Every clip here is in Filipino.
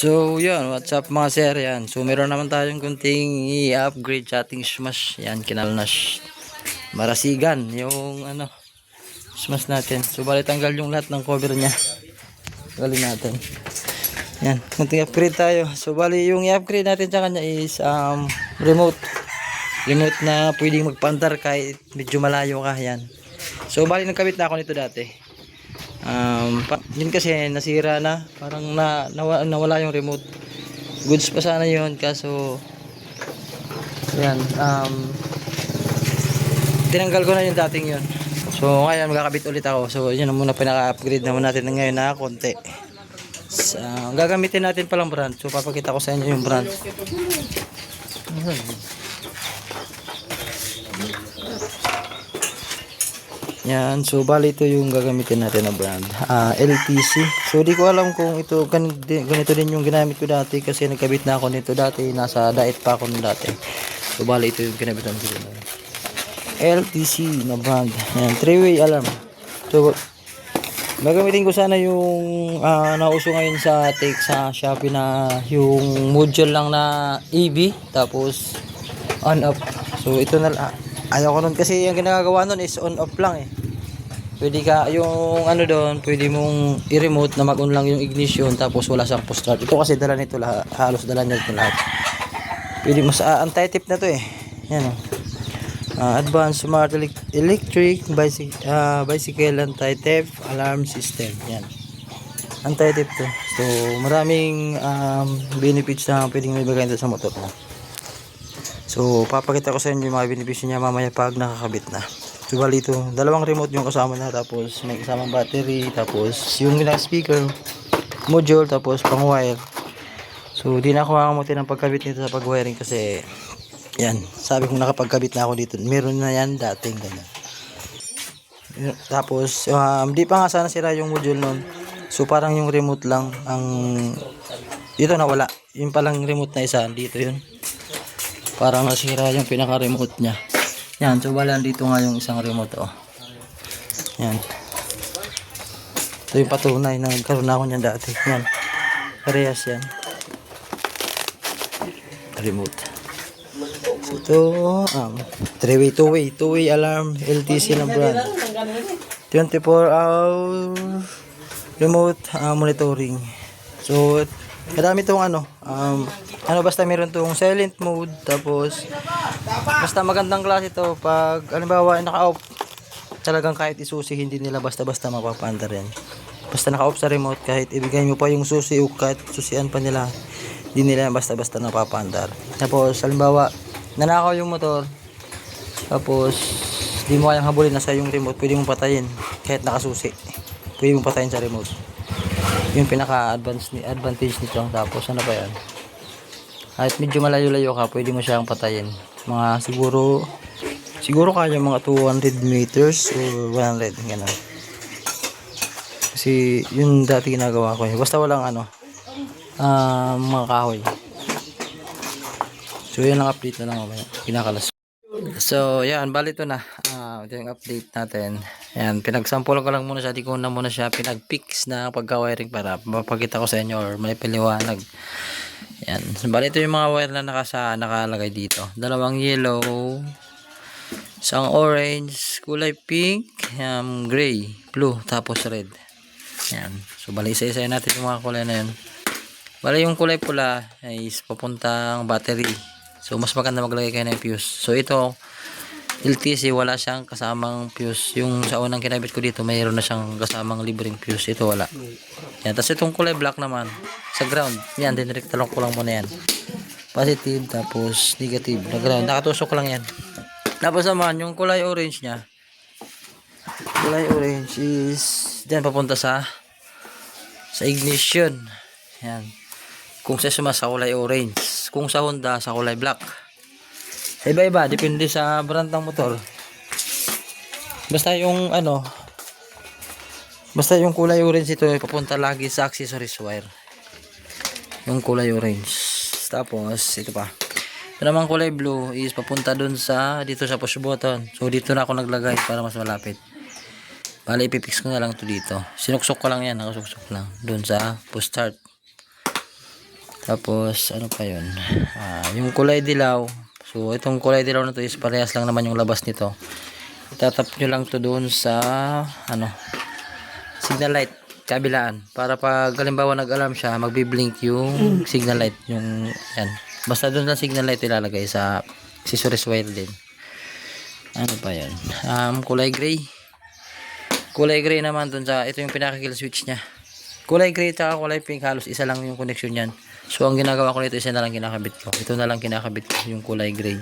So yun, what's up mga sir, yan. So meron naman tayong kunting i-upgrade sa ating smash. Yan, kinalnash. Marasigan, yung ano, smash natin. So bali tanggal yung lahat ng cover niya. Tanggalin natin. Yan, kunting upgrade tayo. So bali yung i-upgrade natin sa kanya is remote. Remote na pwedeng magpaandar kahit medyo malayo ka, yan. So bali nagkabit na ako nito dati. Yun kasi nasira na, parang nawala yung remote. Goods pa sana yun, kaso yan, tinanggal ko na yung dating yun. So ngayon magkakabit ulit ako. So yun na muna, pinaka-upgrade naman natin ngayon na konti. Gagamitin natin palang brand. So papakita ko sa inyo yung brand. Yan, so bali ito yung gagamitin natin na brand, LTC. So di ko alam kung ito ganito din yung ginamit ko dati, kasi nagkabit na ako nito dati, nasa diet pa ako dati. So bali ito yung ginabitan ko dito, LTC na brand. Yan, 3-way alarm. So gagamitin ko sana yung nauso ngayon sa Shopee na yung module lang na EV, tapos on off. So ito na ayaw ko nun, kasi yung ginagawa nun is on off lang eh. Pwede ka, yung ano doon, pwede mong i-remote na mag-on lang yung ignition, tapos wala siyang push start. Ito kasi dala nito lahat, halos dala nito lahat. Pwede mo sa anti-tip na to eh. Yan o. Advanced Smart Electric Bicycle Anti-Theft Alarm System. Yan. Anti-tip to. So maraming benefits na pwedeng ibigay nito sa motor mo. So papakita ko sa inyo yung mga benepisyo niya mamaya pag nakakabit na. So bali ito, dalawang remote yung kasama na, tapos may kasamang battery, tapos yung speaker module, tapos pang wire. So di na ako makamutin ng pagkabit nito sa pag-wiring, kasi yan, sabi kong nakapagkabit na ako dito. Meron na yan dating ganyan. Tapos di pa nga sana sira yung module nun. So parang yung remote lang ang dito nawala. Yung palang remote na isa dito, yun parang nasira yung pinaka-remote niya. Yan, so wala dito nga yung isang remote oh. Yan. Ito yung patunay na nagkaroon na ako niyan dati. Yan. Parehas yan. Remote. So ito, 3-way, 2-way alarm, LTC na brand. 24-hour remote monitoring. So marami itong basta meron itong silent mode, tapos basta magandang klase ito. Pag halimbawa naka-off, talagang kahit isusi hindi nila basta-basta mapapaandar yan. Basta naka-off sa remote, kahit ibigay mo pa yung susi o kahit susian pa nila, hindi nila basta-basta napapaandar. Tapos halimbawa nanakaw yung motor, tapos di mo kayang habulin, nasa yung remote, pwede mong patayin kahit nakasusi, pwede mong patayin sa remote. Yung pinaka-advantage nito. Tapos ano pa yan, kahit medyo malayo-layo ka, pwede mo siyang patayin. Mga siguro kaya mga 200 meters or 100 ganun. Kasi yun dati ginagawa ko, basta walang mga kahoy. So yan ang update na lang mamaya, kinakalas. So yan, bali ito na. Ito yung update natin. Yan, pinagsample ko lang muna siya, di ko na muna siya pinag-fix na pagka-wiring para mapakita ko sa inyo or may paliwanag. Yan, bali ito yung mga wire na nakalagay dito. Dalawang yellow, isang orange, kulay pink, gray, blue, tapos red. Yan, so bali isa-isa natin yung mga kulay na yun. Bali yung kulay pula is papuntang battery. So mas maganda maglagay kayo ng fuse. So ito LTC, wala siyang kasamang fuse. Yung sa unang kinabit ko dito, mayroon na siyang kasamang libreng fuse. Ito wala. Yan. Tapos itong kulay black naman, sa ground. Yan, dinirect-talong ko lang muna yan. Positive, tapos negative. Na ground. Nakatusok lang yan. Tapos naman, yung kulay orange niya. Kulay orange is, dyan papunta sa ignition. Yan. Kung sa Suma sa kulay orange. Kung sa Honda, sa kulay black. Iba-iba, depende sa brand ng motor. Basta yung basta yung kulay orange ito ay papunta lagi sa accessories wire. Yung kulay orange. Tapos ito pa. Ito naman kulay blue is papunta dun dito sa push button. So dito na ako naglagay para mas malapit. Bali ipipix ko na lang to dito. Sinuksok ko lang yan, nakasuksok lang dun sa push start. Tapos ano pa yun, yung kulay dilaw. So itong kulay dilaw na to is parehas lang naman yung labas nito. Itatap nyo lang to doon sa ano, signal light kabilaan, para pag halimbawa nag-alarm siya, magbi-blink yung signal light, yung yan. Basta doon sa signal light ilalagay sa accessories wire din. Ano pa yun, kulay gray. Kulay gray naman doon sa, ito yung pinaka-kill switch nya. Kulay gray at kulay pink, halos isa lang yung connection yan. So ang ginagawa ko nito, isa na lang kinakabit ko. Ito na lang kinakabit ko, yung kulay gray.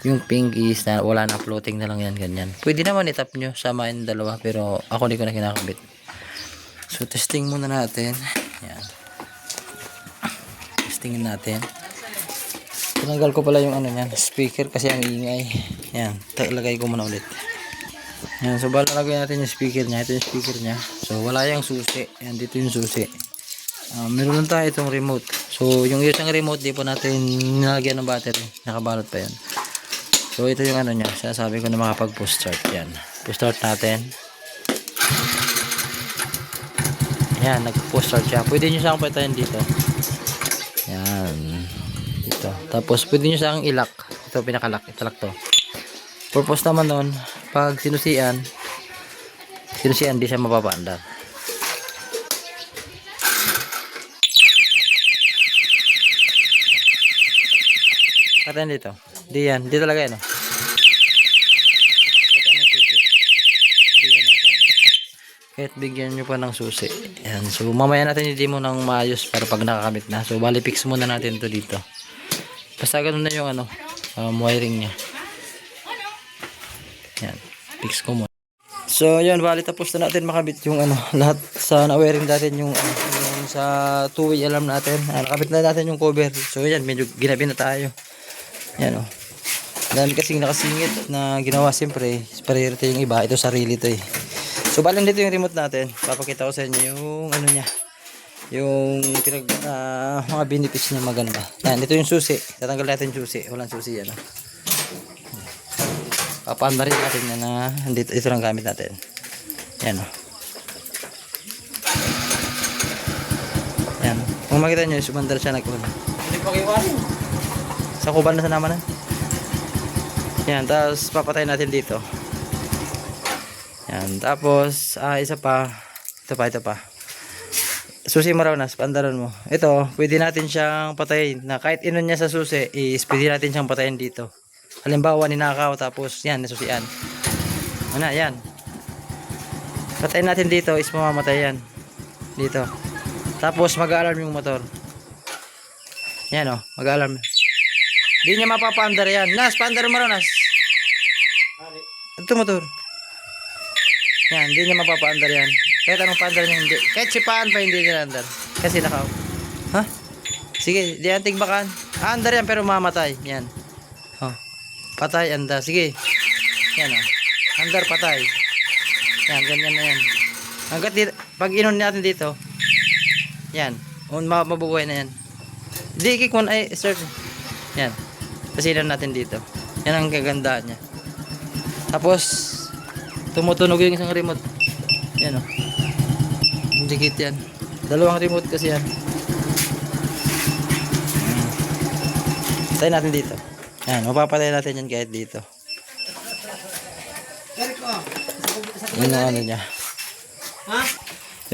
Yung pink is na wala na, floating na lang yan, ganyan. Pwede naman itap nyo, samain dalawa, pero ako hindi ko na kinakabit. So testing muna natin. Yan. Testingin natin. Tinanggal ko pala yung ano niyan, speaker kasi ang ingay. Yan, lagay ko muna ulit. Yan, so bala lagay natin yung speaker niya. Ito yung speaker niya. So wala yung susi. Yan, dito yung susi. Meron lang tayo itong remote. So yung isang remote, di po natin nilagyan ng battery. Nakabalot pa yan. So ito yung ano niya. Sasabi ko na makapag-post start. Yan. Post start natin. Yan, nag-post start siya. Pwede nyo siyang patayin dito. Yan. Dito. Tapos pwede nyo siyang ilak. Ito pinakalock. Ito lock to. Purpose naman nun, pag sinusian, di siya mapapaandar. Patayin dito. Di yan. Dito talaga yan. Kahit bigyan nyo pa ng susi. Yan. So mamaya natin i-demo ng maayos para pag nakakabit na. So bali fix muna natin to dito. Basta ganun na yung ano, wiring nya. Yan. Fix ko muna. So yun, bali tapos na natin makabit yung ano, lahat sa na-wiring natin yung, yung sa two-way alarm natin. Nakabit na natin yung cover. So yan, medyo ginabi na tayo. Yan o. Dami kasing nakasingit na ginawa, siyempre priority yung iba. Ito sarili to eh. So balang dito yung remote natin. Papakita ko sa inyo yung ano nya, yung mga benefits niya maganda. Yan, ito yung susi. Tatanggal natin yung susi. Walang susi yan. Papaanda rin natin na dito, ito lang gamit natin. Yan o. Yan. Kung makita nyo, sumandal siya nag-un. Sa kuban na sa naman na. Yan, tapos papatay natin dito. Yan, tapos isa pa. Ito pa. Susi mo raw na, pandaran mo. Ito, pwede natin siyang patayin. Na kahit inon niya sa susi, pwede natin siyang patayin dito. Halimbawa, ninakaw, tapos yan, nasusian. Ano, yan. Patayin natin dito, is mamamatay yan. Dito. Tapos, mag-alarm yung motor. Yan o, mag-alarm. Hindi niya mapapaandar yan. Nas, paandar mo raw, Nas. Ito motor. Yan, hindi niya mapapaandar yan. Kahit anong paandar niya, hindi. Kahit sipaan pa, hindi niya andar. Kasi nakaw. Ha? Sige, di antig bakan. Andar yan, pero mamatay. Yan. Oh. Patay, andar. Sige. Yan o. Andar, patay. Yan, ganyan na yan. Hanggat dito, pag inon natin dito, yan. Mabubuhay na yan. Di, kick one, ay, start. Yan. Pasinan natin dito. Yan ang kagandaan niya. Tapos, tumutunog yung isang remote. Yan o. Dikit yan. Dalawang remote kasi yan. Tayo natin dito. Yan, mapapatay natin yan kahit dito. Yun ang ano niya.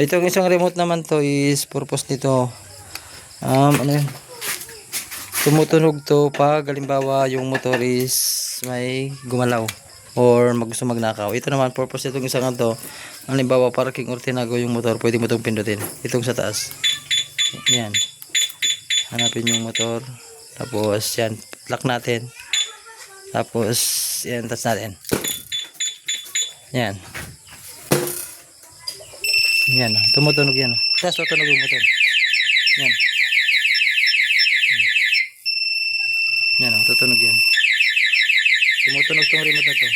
Itong isang remote naman to is purpose nito. Ano yun? Tumutunog to pag halimbawa yung motor is may gumalaw or gusto magnakaw. Ito naman purpose nitong isang to, halimbawa parking or tinago yung motor, pwede mo itong pindutin. Itong sa taas. Yan. Hanapin yung motor. Tapos yan, lock natin. Tapos yan, touch natin. Yan. Yan, tumutunog yan. Tapos tutunog yung motor. Yan. Yan o, tutunog yan. Tumutunog tong remote na to.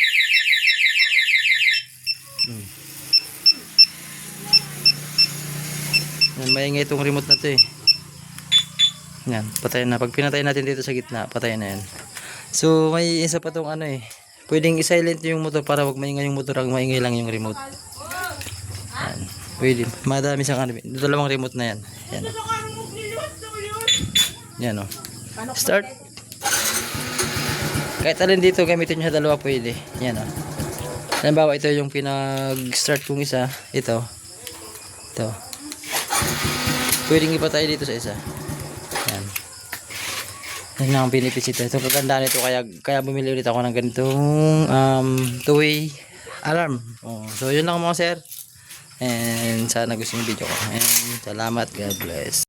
Yan, maingay itong remote na to eh. Yan, patayin na. Pag pinatayin natin dito sa gitna, patayin na yan. So, may isa pa tong ano eh. Pwedeng i-silent yung motor para wag maingay yung motor, ang maingay lang yung remote. Yan, pwede. Madami siyang ano. Dalawang remote na yan. Yan. Yan o. Start. Kahit alin dito, gamitin nyo sa dalawa pwede. Yan o. Halimbawa, ito yung pinag-start kong isa. Ito. Ito. Pwedeng ipatay dito sa isa. Yan. Yan lang ang benefits ito. Ito kagandaan ito. Kaya bumili ulit ako ng ganitong two-way alarm. Oh, so, yun lang mga sir. And sana gusto yung video ko. And salamat. God bless.